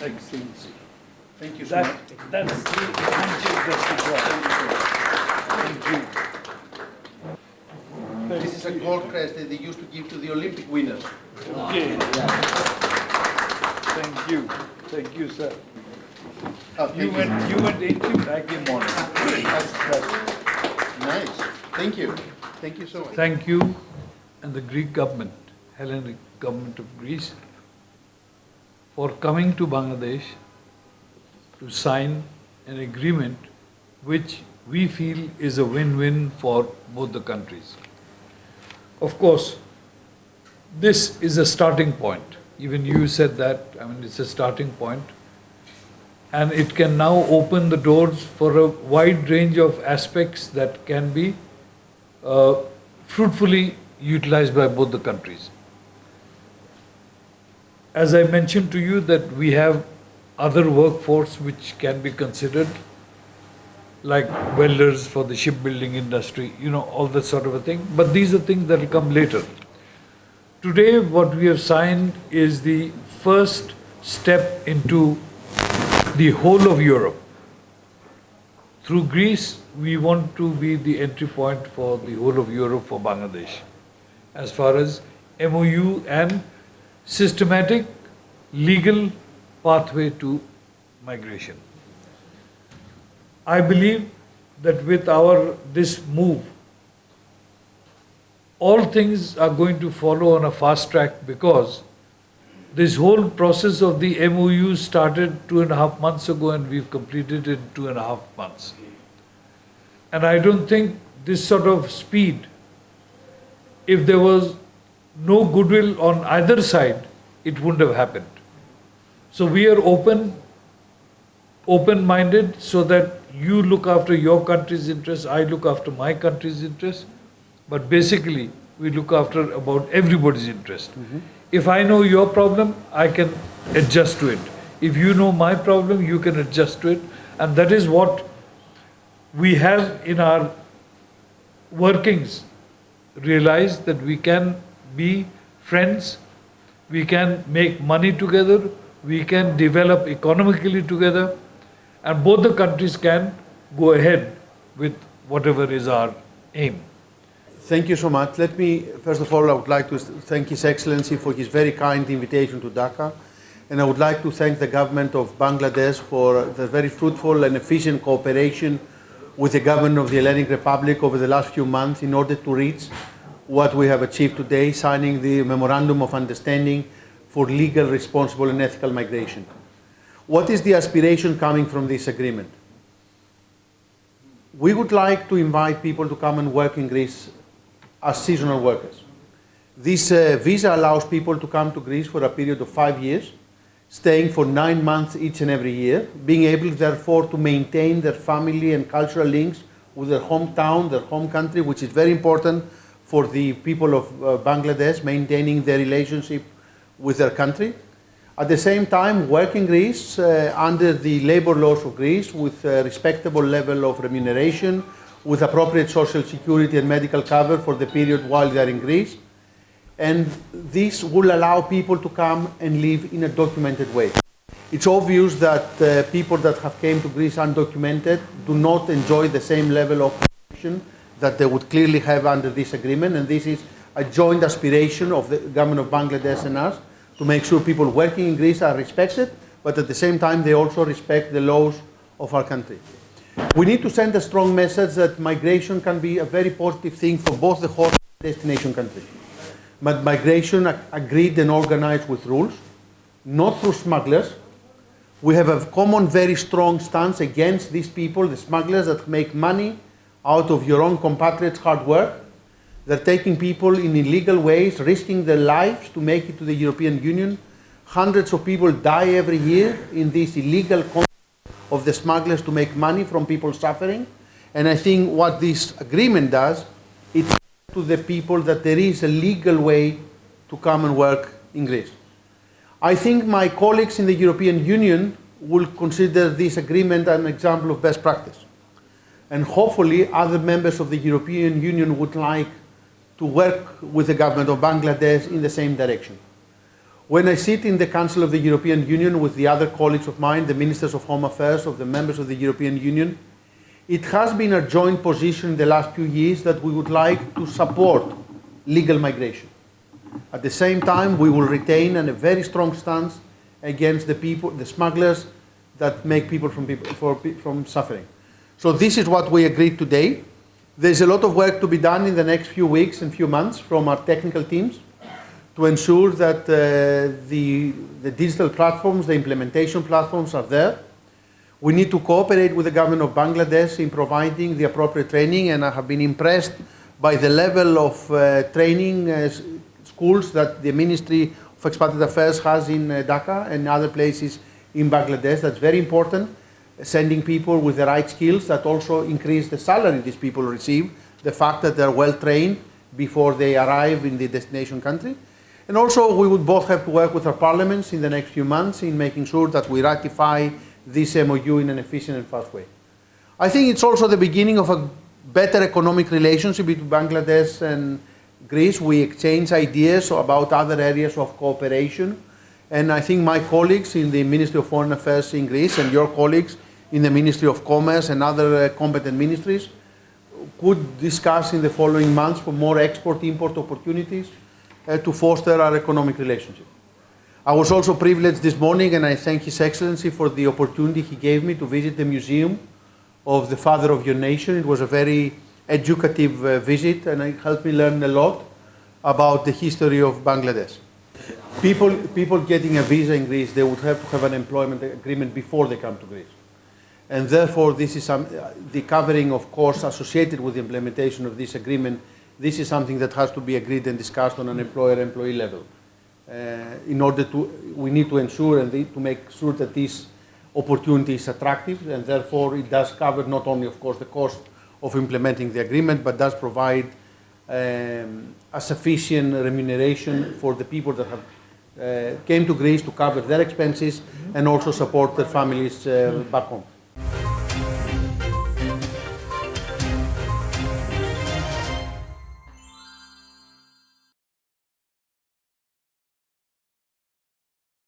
Excellency. Thank you so much. That's the handshake that's required. Thank you. This is a gold crest that they used to give to the Olympic winners. Okay. Thank you. Thank you, sir. Oh, thank You went ancient, I came on. Nice. Thank you. Thank you so much. Thank you and the Greek government, Hellenic government of Greece, for coming to Bangladesh to sign an agreement which we feel is a win-win for both the countries. Of course, this is a starting point. Even you said that, it's a starting point. And it can now open the doors for a wide range of aspects that can be fruitfully utilized by both the countries. As I mentioned to you that we have other workforce which can be considered, like welders for the shipbuilding industry, all that sort of a thing. But these are things that will come later. Today, what we have signed is the first step into the whole of Europe. Through Greece, we want to be the entry point for the whole of Europe for Bangladesh, as far as MOU and systematic legal pathway to migration. I believe that with this move, all things are going to follow on a fast track, because this whole process of the MOU started 2.5 months ago and we've completed it in 2.5 months. And I don't think this sort of speed, if there was no goodwill on either side, it wouldn't have happened. So we are open-minded, so that you look after your country's interests, I look after my country's interests, but basically we look after about everybody's interest. If I know your problem, I can adjust to it. If you know my problem, you can adjust to it. And that is what we have in our workings realized, that we can be friends, we can make money together, we can develop economically together, and both the countries can go ahead with whatever is our aim. Thank you so much. Let me, first of all, I would like to thank His Excellency for his very kind invitation to Dhaka. And I would like to thank the government of Bangladesh for the very fruitful and efficient cooperation with the government of the Hellenic Republic over the last few months in order to reach what we have achieved today, signing the Memorandum of Understanding for legal, responsible and ethical migration. What is the aspiration coming from this agreement? We would like to invite people to come and work in Greece as seasonal workers. This visa allows people to come to Greece for a period of 5 years, staying for 9 months each and every year, being able therefore to maintain their family and cultural links with their hometown, their home country, which is very important for the people of Bangladesh, maintaining their relationship with their country. At the same time, work in Greece under the labor laws of Greece with a respectable level of remuneration, with appropriate social security and medical cover for the period while they are in Greece. And this will allow people to come and live in a documented way. It's obvious that people that have came to Greece undocumented do not enjoy the same level of protection that they would clearly have under this agreement, and this is a joint aspiration of the government of Bangladesh and us to make sure people working in Greece are respected, but at the same time they also respect the laws of our country. We need to send a strong message that migration can be a very positive thing for both the host and destination countries. But migration agreed and organized with rules, not through smugglers. We have a common, very strong stance against these people, the smugglers that make money out of your own compatriots' hard work. They're taking people in illegal ways, risking their lives to make it to the European Union. Hundreds of people die every year in this illegal of the smugglers to make money from people suffering. And I think what this agreement does, it to the people that there is a legal way to come and work in Greece. I think my colleagues in the European Union will consider this agreement an example of best practice. And hopefully other members of the European Union would like to work with the government of Bangladesh in the same direction. When I sit in the Council of the European Union with the other colleagues of mine, the Ministers of Home Affairs of the members of the European Union, it has been a joint position in the last few years that we would like to support legal migration. At the same time, we will retain a very strong stance against the smugglers that make people from suffering. So this is what we agreed today. There's a lot of work to be done in the next few weeks and few months from our technical teams to ensure that the digital platforms, the implementation platforms are there. We need to cooperate with the government of Bangladesh in providing the appropriate training, and I have been impressed by the level of training schools that the Ministry of Expatriate Affairs has in Dhaka and other places in Bangladesh. That's very important, sending people with the right skills that also increase the salary these people receive, the fact that they're well trained before they arrive in the destination country. And also we would both have to work with our parliaments in the next few months in making sure that we ratify this MOU in an efficient and fast way. I think it's also the beginning of a better economic relationship between Bangladesh and Greece. We exchange ideas about other areas of cooperation. And I think my colleagues in the Ministry of Foreign Affairs in Greece and your colleagues in the Ministry of Commerce and other competent ministries could discuss in the following months for more export-import opportunities to foster our economic relationship. I was also privileged this morning, and I thank His Excellency for the opportunity he gave me to visit the Museum of the Father of Your Nation. It was a very educative visit, and it helped me learn a lot about the history of Bangladesh. People getting a visa in Greece, they would have to have an employment agreement before they come to Greece. And therefore, this is the covering of costs associated with the implementation of this agreement. This is something that has to be agreed and discussed on an employer-employee level. We need to ensure and to make sure that this opportunity is attractive, and therefore it does cover not only, of course, the cost of implementing the agreement, but does provide a sufficient remuneration for the people that have came to Greece to cover their expenses and also support their families back home.